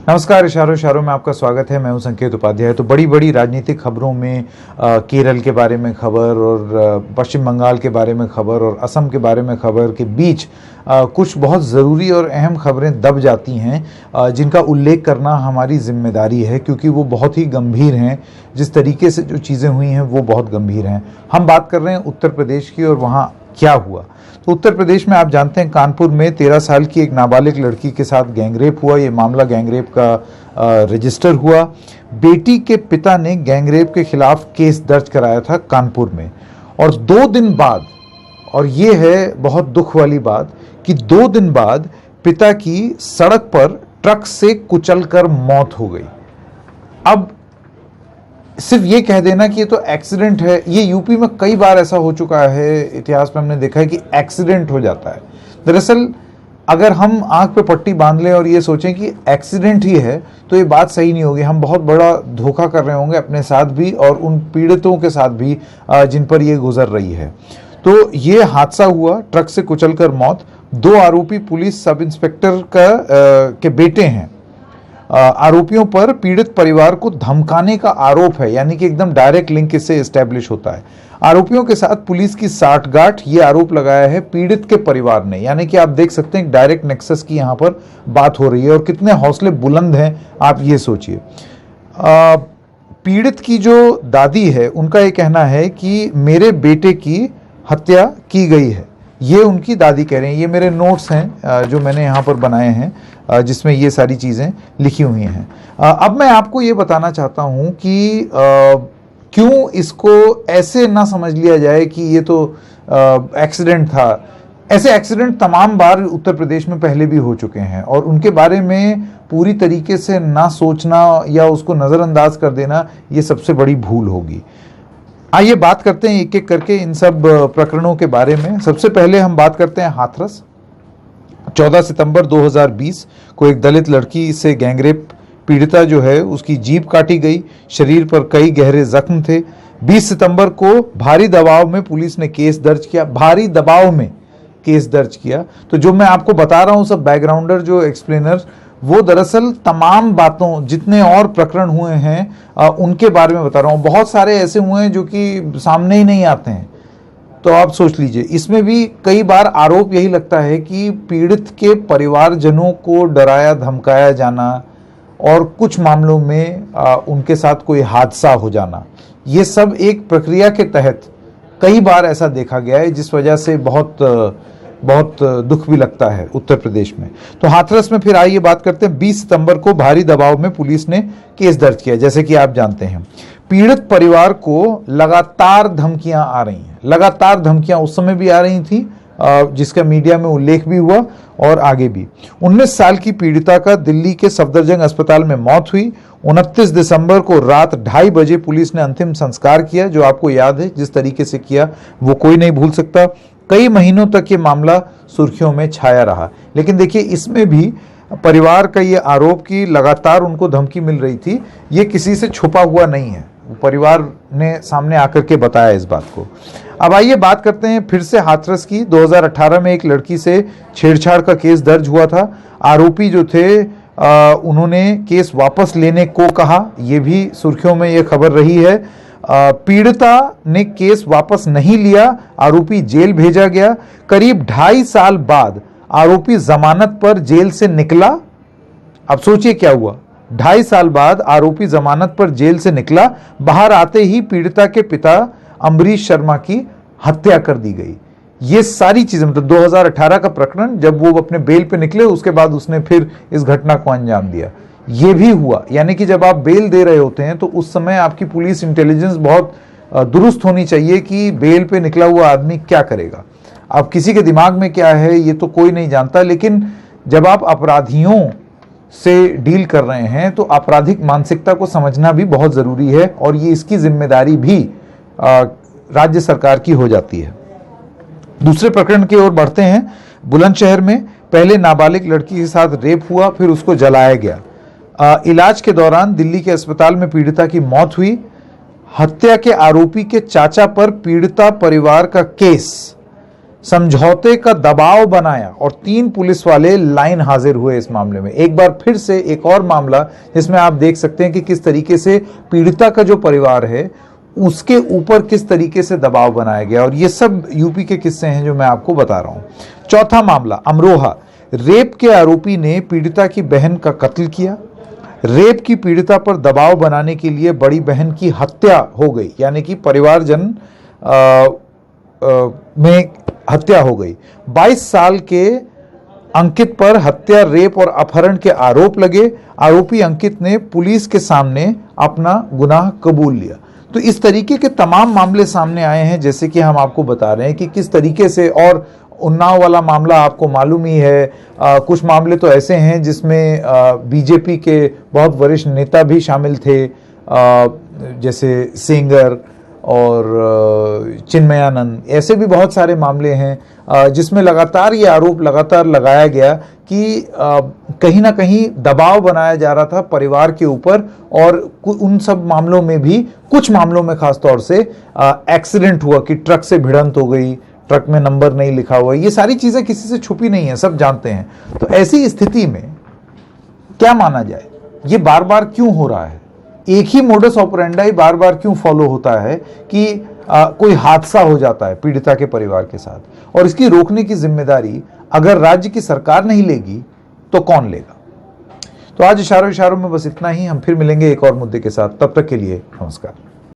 नमस्कार। इशारों में आपका स्वागत है। मैं हूं संकेत उपाध्याय। तो बड़ी बड़ी राजनीतिक खबरों में केरल के बारे में खबर और पश्चिम बंगाल के बारे में खबर और असम के बारे में खबर के बीच कुछ बहुत ज़रूरी और अहम खबरें दब जाती हैं जिनका उल्लेख करना हमारी जिम्मेदारी है, क्योंकि वो बहुत ही गंभीर हैं। जिस तरीके से जो चीज़ें हुई हैं वो बहुत गंभीर हैं। हम बात कर रहे हैं उत्तर प्रदेश की और वहाँ क्या हुआ। तो उत्तर प्रदेश में आप जानते हैं, कानपुर में 13 साल की एक नाबालिग लड़की के साथ गैंगरेप हुआ। ये मामला गैंगरेप का रजिस्टर हुआ। बेटी के पिता ने गैंगरेप के खिलाफ केस दर्ज कराया था कानपुर में, और 2 दिन बाद, और ये है बहुत दुख वाली बात कि 2 दिन बाद पिता की सड़क पर ट्रक से कुचलकर मौत हो गई। अब सिर्फ ये कह देना कि ये तो एक्सीडेंट है, ये यूपी में कई बार ऐसा हो चुका है। इतिहास में हमने देखा है कि एक्सीडेंट हो जाता है। दरअसल अगर हम आंख पे पट्टी बांध लें और ये सोचें कि एक्सीडेंट ही है तो ये बात सही नहीं होगी। हम बहुत बड़ा धोखा कर रहे होंगे अपने साथ भी और उन पीड़ितों के साथ भी जिन पर ये गुजर रही है। तो ये हादसा हुआ, ट्रक से कुचलकर मौत। 2 आरोपी पुलिस सब इंस्पेक्टर के बेटे हैं। आरोपियों पर पीड़ित परिवार को धमकाने का आरोप है, यानी कि एकदम डायरेक्ट लिंक इससे एस्टेब्लिश होता है। आरोपियों के साथ पुलिस की साठगांठ, ये आरोप लगाया है पीड़ित के परिवार ने। यानी कि आप देख सकते हैं डायरेक्ट नेक्सस की यहां पर बात हो रही है, और कितने हौसले बुलंद हैं आप ये सोचिए। पीड़ित की जो दादी है उनका ये कहना है कि मेरे बेटे की हत्या की गई है। ये उनकी दादी कह रहे हैं। ये मेरे नोट्स हैं जो मैंने यहाँ पर बनाए हैं जिसमें ये सारी चीज़ें लिखी हुई हैं। अब मैं आपको ये बताना चाहता हूँ कि क्यों इसको ऐसे ना समझ लिया जाए कि ये तो एक्सीडेंट था। ऐसे एक्सीडेंट तमाम बार उत्तर प्रदेश में पहले भी हो चुके हैं, और उनके बारे में पूरी तरीके से ना सोचना या उसको नज़रअंदाज कर देना ये सबसे बड़ी भूल होगी। आइए बात करते हैं एक एक करके इन सब प्रकरणों के बारे में। सबसे पहले हम बात करते हैं हाथरस। 14 सितंबर 2020 को एक दलित लड़की से गैंगरेप पीड़िता जो है उसकी जीभ काटी गई, शरीर पर कई गहरे जख्म थे। 20 सितंबर को भारी दबाव में पुलिस ने केस दर्ज किया। भारी दबाव में केस दर्ज किया। तो जो मैं आपको बता रहा हूं सब बैकग्राउंडर जो एक्सप्लेनर, वो दरअसल तमाम बातों, जितने और प्रकरण हुए हैं उनके बारे में बता रहा हूं। बहुत सारे ऐसे हुए हैं जो कि सामने ही नहीं आते हैं। तो आप सोच लीजिए, इसमें भी कई बार आरोप यही लगता है कि पीड़ित के परिवारजनों को डराया धमकाया जाना और कुछ मामलों में उनके साथ कोई हादसा हो जाना, ये सब एक प्रक्रिया के तहत कई बार ऐसा देखा गया है, जिस वजह से बहुत दुख भी लगता है उत्तर प्रदेश में। तो हाथरस में फिर आइए बात करते हैं। 20 सितंबर को भारी दबाव में पुलिस ने केस दर्ज किया। जैसे कि आप जानते हैं, पीड़ित परिवार को लगातार धमकियां आ रही हैं। लगातार धमकियां उस समय भी आ रही थी जिसका मीडिया में उल्लेख भी हुआ, और आगे भी। 19 साल की पीड़िता का दिल्ली के सफदरजंग अस्पताल में मौत हुई। 29 दिसंबर को रात 2:30 बजे पुलिस ने अंतिम संस्कार किया, जो आपको याद है जिस तरीके से किया वो कोई नहीं भूल सकता। कई महीनों तक ये मामला सुर्खियों में छाया रहा। लेकिन देखिए, इसमें भी परिवार का ये आरोप कि लगातार उनको धमकी मिल रही थी, ये किसी से छुपा हुआ नहीं है। परिवार ने सामने आकर के बताया इस बात को। अब आइए बात करते हैं फिर से हाथरस की। 2018 में एक लड़की से छेड़छाड़ का केस दर्ज हुआ था। आरोपी जो थे उन्होंने केस वापस लेने को कहा। ये भी सुर्खियों में ये खबर रही है। पीड़िता ने केस वापस नहीं लिया, आरोपी जेल भेजा गया। करीब 2.5 साल बाद आरोपी जमानत पर जेल से निकला। अब सोचिए क्या हुआ। 2.5 साल बाद आरोपी जमानत पर जेल से निकला। बाहर आते ही पीड़िता के पिता अम्बरीश शर्मा की हत्या कर दी गई। ये सारी चीजें, मतलब 2018 का प्रकरण, जब वो अपने बेल पे निकले उसके बाद उसने फिर इस घटना को अंजाम दिया। ये भी हुआ। यानी कि जब आप बेल दे रहे होते हैं तो उस समय आपकी पुलिस इंटेलिजेंस बहुत दुरुस्त होनी चाहिए कि बेल पे निकला हुआ आदमी क्या करेगा। अब किसी के दिमाग में क्या है ये तो कोई नहीं जानता, लेकिन जब आप अपराधियों से डील कर रहे हैं तो आपराधिक मानसिकता को समझना भी बहुत जरूरी है, और ये इसकी जिम्मेदारी भी राज्य सरकार की हो जाती है। दूसरे प्रकरण की ओर बढ़ते हैं। बुलंदशहर में पहले नाबालिग लड़की के साथ रेप हुआ, फिर उसको जलाया गया। इलाज के दौरान दिल्ली के अस्पताल में पीड़िता की मौत हुई। हत्या के आरोपी के चाचा पर पीड़िता परिवार का केस। समझौते का दबाव बनाया और 3 पुलिस वाले लाइन हाजिर हुए इस मामले में। एक बार फिर से एक और मामला जिसमें आप देख सकते हैं कि किस तरीके से पीड़िता का जो परिवार है उसके ऊपर किस तरीके से दबाव बनाया गया, और ये सब यूपी के किस्से हैं जो मैं आपको बता रहा हूं। चौथा मामला अमरोहा, रेप के आरोपी ने पीड़िता की बहन का कत्ल किया। रेप की पीड़िता पर दबाव बनाने के लिए बड़ी बहन की हत्या हो गई, यानी कि परिवारजन में हत्या हो गई। 22 साल के अंकित पर हत्या, रेप और अपहरण के आरोप लगे। आरोपी अंकित ने पुलिस के सामने अपना गुनाह कबूल लिया। तो इस तरीके के तमाम मामले सामने आए हैं, जैसे कि हम आपको बता रहे हैं कि किस तरीके से, और उन्नाव वाला मामला आपको मालूम ही है। कुछ मामले तो ऐसे हैं जिसमें बीजेपी के बहुत वरिष्ठ नेता भी शामिल थे, जैसे सेंगर और चिन्मयानंद। ऐसे भी बहुत सारे मामले हैं जिसमें लगातार ये आरोप लगातार लगाया गया कि कहीं ना कहीं दबाव बनाया जा रहा था परिवार के ऊपर, और उन सब मामलों में भी, कुछ मामलों में खास तौर से एक्सीडेंट हुआ कि ट्रक से भिड़ंत हो गई, ट्रक में नंबर नहीं लिखा हुआ। ये सारी चीजें किसी से छुपी नहीं है, सब जानते हैं। तो ऐसी स्थिति में क्या माना जाए, ये बार बार क्यों हो रहा है? एक ही मोडस ऑपरेंडाई बार बार क्यों फॉलो होता है कि कोई हादसा हो जाता है पीड़िता के परिवार के साथ, और इसकी रोकने की जिम्मेदारी अगर राज्य की सरकार नहीं लेगी तो कौन लेगा? तो आज इशारों इशारों में बस इतना ही। हम फिर मिलेंगे एक और मुद्दे के साथ। तब तक के लिए नमस्कार।